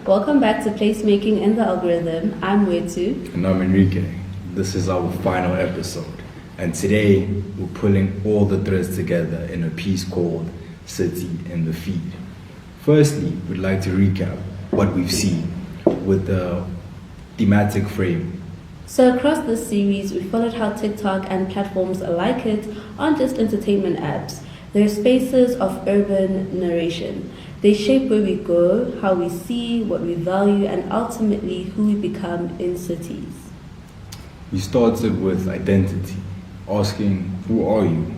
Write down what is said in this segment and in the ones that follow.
Welcome back to Placemaking in the Algorithm. I'm Wetu. And I'm Enrique. This is our final episode. And today, we're pulling all the threads together in a piece called City in the Feed. Firstly, we'd like to recap what we've seen with the thematic frame. So across this series, we followed how TikTok and platforms like it aren't just entertainment apps. They're spaces of urban narration. They shape where we go, how we see, what we value, and ultimately who we become in cities. We started with identity, asking, who are you?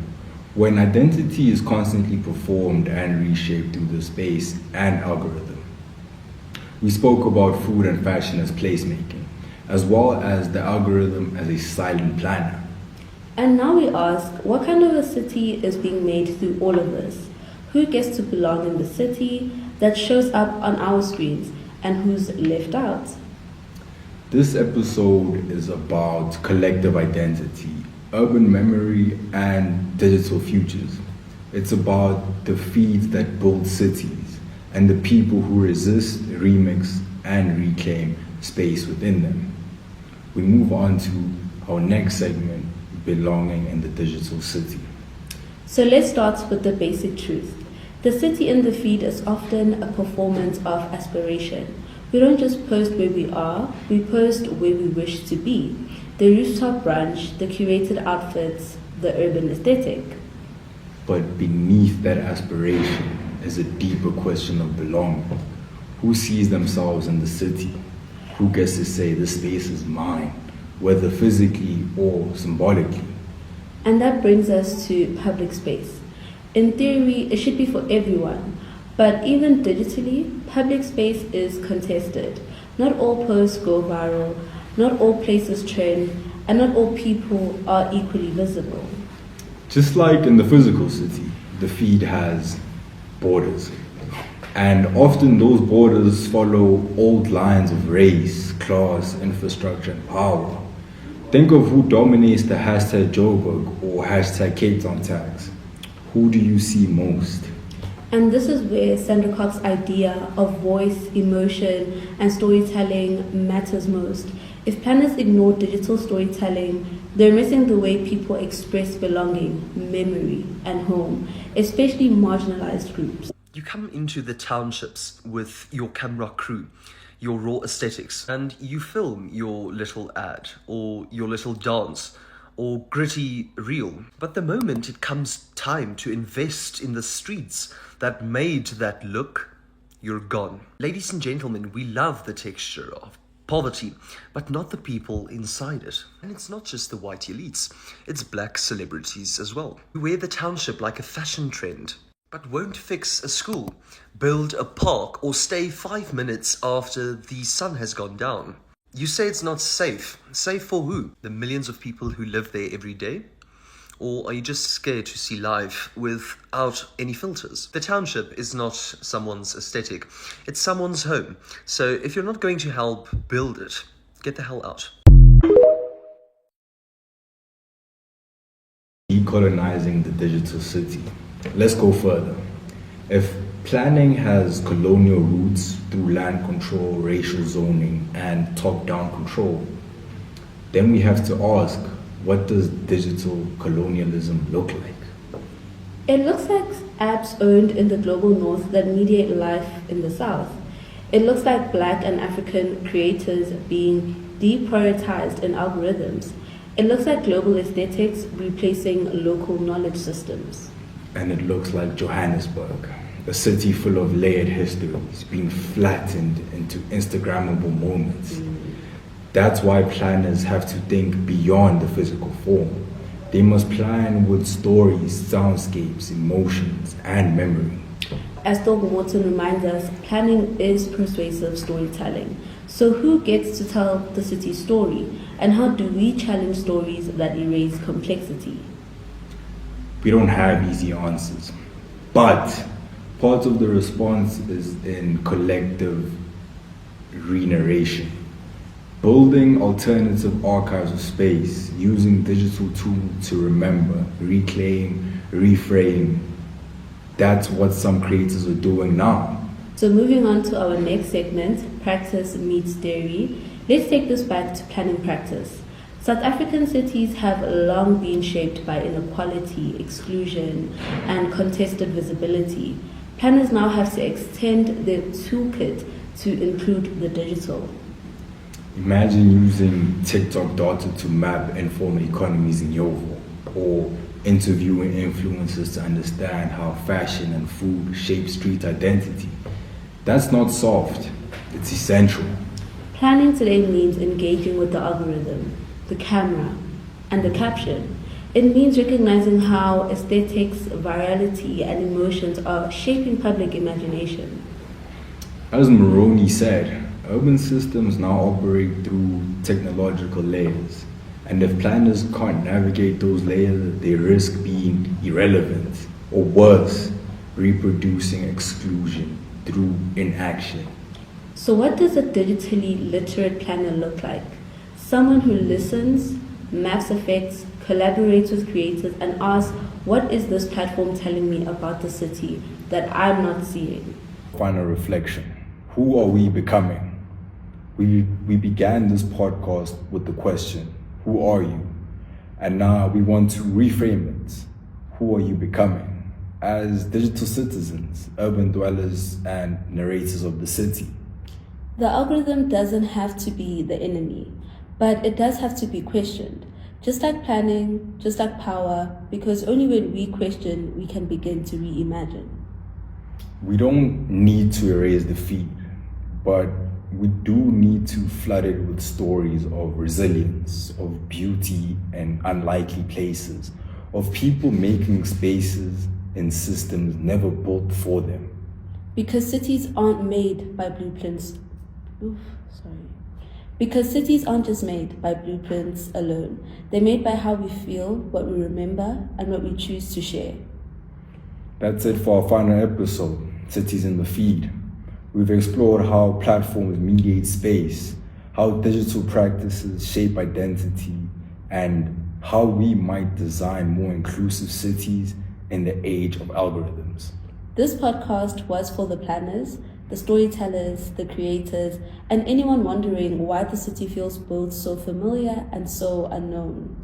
When identity is constantly performed and reshaped through the space and algorithm. We spoke about food and fashion as placemaking, as well as the algorithm as a silent planner. And now we ask, what kind of a city is being made through all of this? Who gets to belong in the city that shows up on our screens, and who's left out? This episode is about collective identity, urban memory, and digital futures. It's about the feeds that build cities and the people who resist, remix, and reclaim space within them. We move on to our next segment, belonging in the digital city. So let's start with the basic truth. The city in the feed is often a performance of aspiration. We don't just post where we are, we post where we wish to be. The rooftop brunch, the curated outfits, the urban aesthetic. But beneath that aspiration is a deeper question of belonging. Who sees themselves in the city? Who gets to say this space is mine, whether physically or symbolically? And that brings us to public space. In theory, it should be for everyone, but even digitally, public space is contested. Not all posts go viral, not all places trend, and not all people are equally visible. Just like in the physical city, the feed has borders. And often those borders follow old lines of race, class, infrastructure, and power. Think of who dominates the hashtag Joburg or hashtag Cape Town tags. Who do you see most? And this is where Sandercock's idea of voice, emotion, and storytelling matters most. If planners ignore digital storytelling, they're missing the way people express belonging, memory, and home, especially marginalized groups. You come into the townships with your camera crew, your raw aesthetics, and you film your little ad or your little dance or gritty reel. But the moment it comes time to invest in the streets that made that look, you're gone. Ladies and gentlemen, we love the texture of poverty, but not the people inside it. And it's not just the white elites, it's black celebrities as well, who wear the township like a fashion trend, but won't fix a school, build a park, or stay 5 minutes after the sun has gone down. You say it's not safe. Safe for who? The millions of people who live there every day? Or are you just scared to see life without any filters? The township is not someone's aesthetic. It's someone's home. So if you're not going to help build it, get the hell out. Decolonizing the digital city. Let's go further. If planning has colonial roots through land control, racial zoning, and top-down control, then we have to ask, what does digital colonialism look like? It looks like apps owned in the global north that mediate life in the south. It looks like Black and African creators being deprioritized in algorithms. It looks like global aesthetics replacing local knowledge systems. And it looks like Johannesburg, a city full of layered histories being flattened into Instagrammable moments. That's why planners have to think beyond the physical form. They must plan with stories, soundscapes, emotions, and memory. As Throgmorton reminds us, planning is persuasive storytelling. So who gets to tell the city's story? And how do we challenge stories that erase complexity? We don't have easy answers, but part of the response is in collective re-narration. Building alternative archives of space, using digital tools to remember, reclaim, reframe. That's what some creators are doing now. So moving on to our next segment, practice meets theory, let's take this back to planning practice. South African cities have long been shaped by inequality, exclusion, and contested visibility. Planners now have to extend their toolkit to include the digital. Imagine using TikTok data to map informal economies in Yovo, or interviewing influencers to understand how fashion and food shape street identity. That's not soft, it's essential. Planning today means engaging with the algorithm, the camera, and the caption. It means recognizing how aesthetics, virality, and emotions are shaping public imagination. As Moroni said, urban systems now operate through technological layers, and if planners can't navigate those layers, they risk being irrelevant, or worse, reproducing exclusion through inaction. So what does a digitally literate planner look like? Someone who listens, maps effects, collaborates with creators, and asks, what is this platform telling me about the city that I'm not seeing? Final reflection. Who are we becoming? We began this podcast with the question, who are you? And now we want to reframe it. Who are you becoming? As digital citizens, urban dwellers, and narrators of the city. The algorithm doesn't have to be the enemy, but it does have to be questioned. Just like planning, just like power, because only when we question, we can begin to reimagine. We don't need to erase the feed, but we do need to flood it with stories of resilience, of beauty and unlikely places, of people making spaces in systems never built for them. Because cities aren't made by blueprints. Because cities aren't just made by blueprints alone. They're made by how we feel, what we remember, and what we choose to share. That's it for our final episode, Cities in the Feed. We've explored how platforms mediate space, how digital practices shape identity, and how we might design more inclusive cities in the age of algorithms. This podcast was for the planners, the storytellers, the creators, and anyone wondering why the city feels both so familiar and so unknown.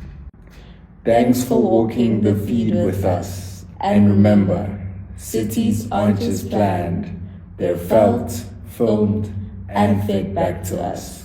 Thanks for walking the feed with us. And remember, cities aren't just planned, they're felt, filmed, and fed back to us.